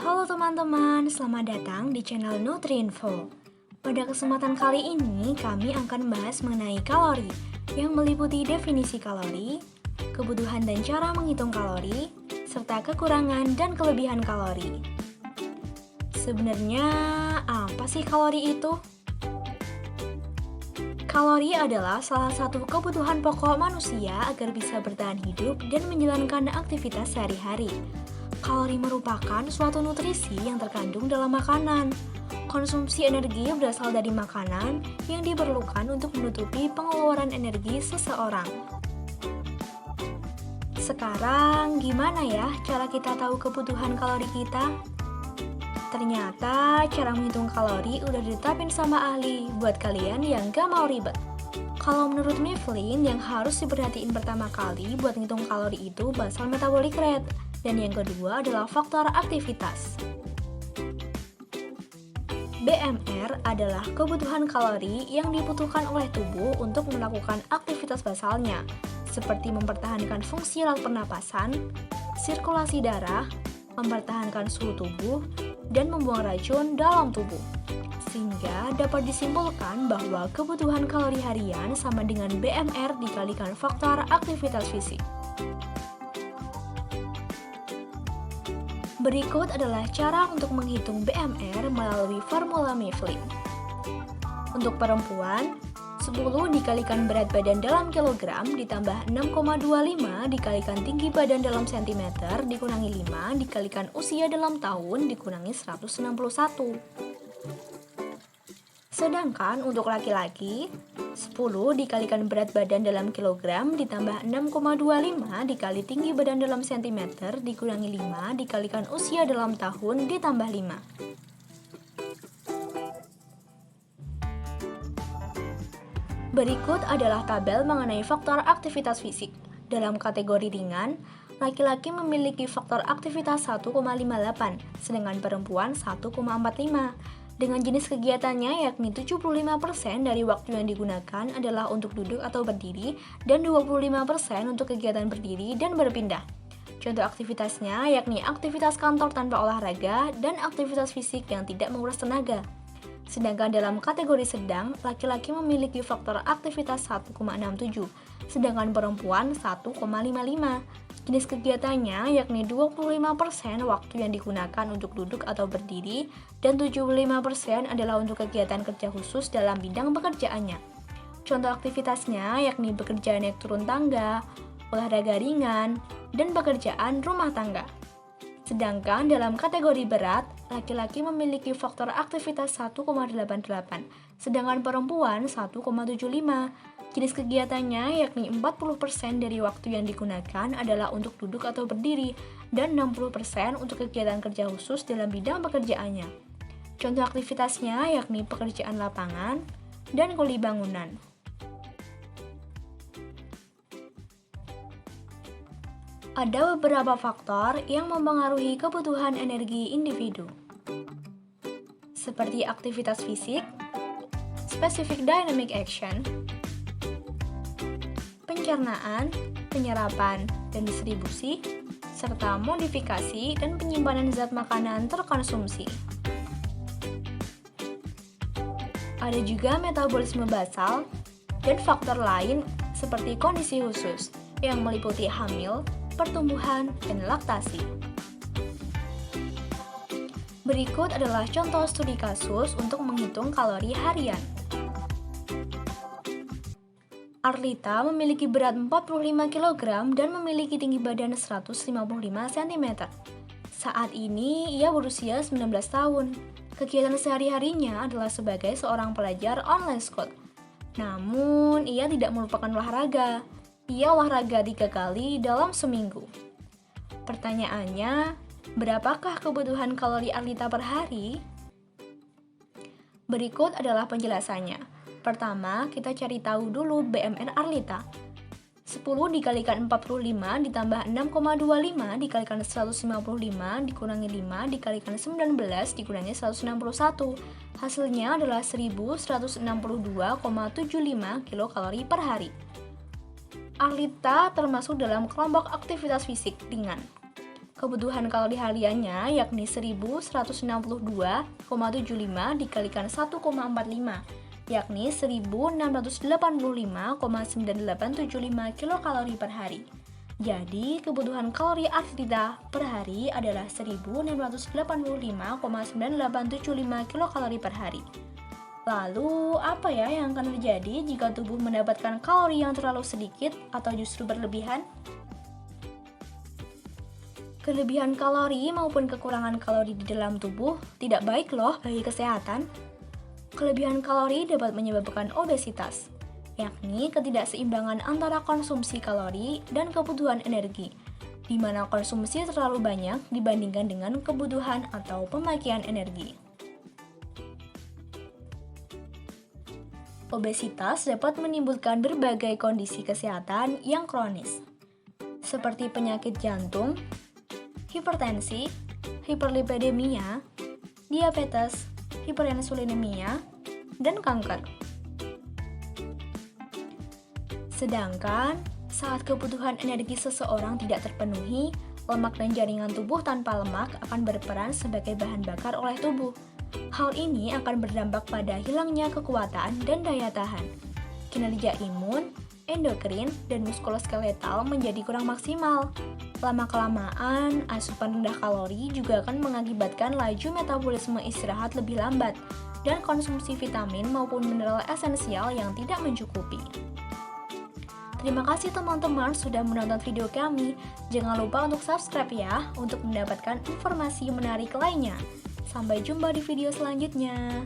Halo teman-teman, selamat datang di channel Nutriinfo. Pada kesempatan kali ini, kami akan membahas mengenai kalori, yang meliputi definisi kalori, kebutuhan dan cara menghitung kalori, serta kekurangan dan kelebihan kalori. Sebenarnya, apa sih kalori itu? Kalori adalah salah satu kebutuhan pokok manusia agar bisa bertahan hidup dan menjalankan aktivitas sehari-hari. Kalori merupakan suatu nutrisi yang terkandung dalam makanan. Konsumsi energi berasal dari makanan yang diperlukan untuk menutupi pengeluaran energi seseorang. Sekarang, gimana ya cara kita tahu kebutuhan kalori kita? Ternyata cara menghitung kalori udah ditetapin sama ahli buat kalian yang gak mau ribet. Kalau menurut Mifflin, yang harus diperhatiin pertama kali buat ngitung kalori itu basal metabolic rate. Dan yang kedua adalah faktor aktivitas. BMR adalah kebutuhan kalori yang dibutuhkan oleh tubuh untuk melakukan aktivitas basalnya, seperti mempertahankan fungsi alat pernapasan, sirkulasi darah, mempertahankan suhu tubuh, dan membuang racun dalam tubuh. Sehingga dapat disimpulkan bahwa kebutuhan kalori harian sama dengan BMR dikalikan faktor aktivitas fisik. Berikut adalah cara untuk menghitung BMR melalui formula Mifflin. Untuk perempuan, 10 dikalikan berat badan dalam kilogram ditambah 6,25 dikalikan tinggi badan dalam sentimeter dikurangi 5 dikalikan usia dalam tahun dikurangi 161. Sedangkan untuk laki-laki, 10 dikalikan berat badan dalam kilogram ditambah 6,25 dikali tinggi badan dalam sentimeter dikurangi 5 dikalikan usia dalam tahun ditambah 5. Berikut adalah tabel mengenai faktor aktivitas fisik. Dalam kategori ringan, laki-laki memiliki faktor aktivitas 1,58, sedangkan perempuan 1,45. Dengan jenis kegiatannya yakni 75% dari waktu yang digunakan adalah untuk duduk atau berdiri dan 25% untuk kegiatan berdiri dan berpindah. Contoh aktivitasnya yakni aktivitas kantor tanpa olahraga dan aktivitas fisik yang tidak menguras tenaga. Sedangkan dalam kategori sedang, laki-laki memiliki faktor aktivitas 1,67, sedangkan perempuan 1,55. Jenis kegiatannya yakni 25% waktu yang digunakan untuk duduk atau berdiri dan 75% adalah untuk kegiatan kerja khusus dalam bidang pekerjaannya. Contoh aktivitasnya yakni bekerja naik turun tangga, olahraga ringan, dan pekerjaan rumah tangga. Sedangkan dalam kategori berat, laki-laki memiliki faktor aktivitas 1,88, sedangkan perempuan 1,75. Jenis kegiatannya yakni 40% dari waktu yang digunakan adalah untuk duduk atau berdiri dan 60% untuk kegiatan kerja khusus dalam bidang pekerjaannya. Contoh aktivitasnya yakni pekerjaan lapangan dan kuli bangunan. Ada beberapa faktor yang mempengaruhi kebutuhan energi individu, seperti aktivitas fisik, specific dynamic action, pencernaan, penyerapan, dan distribusi, serta modifikasi dan penyimpanan zat makanan terkonsumsi. Ada juga metabolisme basal dan faktor lain seperti kondisi khusus yang meliputi hamil, pertumbuhan, dan laktasi. Berikut adalah contoh studi kasus untuk menghitung kalori harian. Arlita memiliki berat 45 kg dan memiliki tinggi badan 155 cm. Saat ini, ia berusia 19 tahun. Kegiatan sehari-harinya adalah sebagai seorang pelajar online school. Namun, ia tidak melupakan olahraga. Ia olahraga 3 kali dalam seminggu. Pertanyaannya, berapakah kebutuhan kalori Arlita per hari? Berikut adalah penjelasannya. Pertama, kita cari tahu dulu BMR Arlita. 10 dikalikan 45 ditambah 6,25 dikalikan 155 dikurangi 5 dikalikan 19 dikurangi 161. Hasilnya adalah 1162,75 kilokalori per hari. Arlita termasuk dalam kelompok aktivitas fisik ringan. Kebutuhan kalori hariannya yakni 1162,75 dikalikan 1,45, yakni 1685,9875 kilokalori per hari. Jadi, kebutuhan kalori Arvita per hari adalah 1685,9875 kilokalori per hari. Lalu, apa ya yang akan terjadi jika tubuh mendapatkan kalori yang terlalu sedikit atau justru berlebihan? Kelebihan kalori maupun kekurangan kalori di dalam tubuh tidak baik loh bagi kesehatan. Kelebihan kalori dapat menyebabkan obesitas, yakni ketidakseimbangan antara konsumsi kalori dan kebutuhan energi, di mana konsumsi terlalu banyak dibandingkan dengan kebutuhan atau pemakaian energi. Obesitas dapat menimbulkan berbagai kondisi kesehatan yang kronis, seperti penyakit jantung, hipertensi, hiperlipidemia, diabetes, hiperinsulinemia, dan kanker. Sedangkan, saat kebutuhan energi seseorang tidak terpenuhi, lemak dan jaringan tubuh tanpa lemak akan berperan sebagai bahan bakar oleh tubuh. Hal ini akan berdampak pada hilangnya kekuatan dan daya tahan. Kinerja imun, endokrin, dan muskuloskeletal menjadi kurang maksimal. Lama-kelamaan, asupan rendah kalori juga akan mengakibatkan laju metabolisme istirahat lebih lambat dan konsumsi vitamin maupun mineral esensial yang tidak mencukupi. Terima kasih teman-teman sudah menonton video kami. Jangan lupa untuk subscribe ya untuk mendapatkan informasi menarik lainnya. Sampai jumpa di video selanjutnya.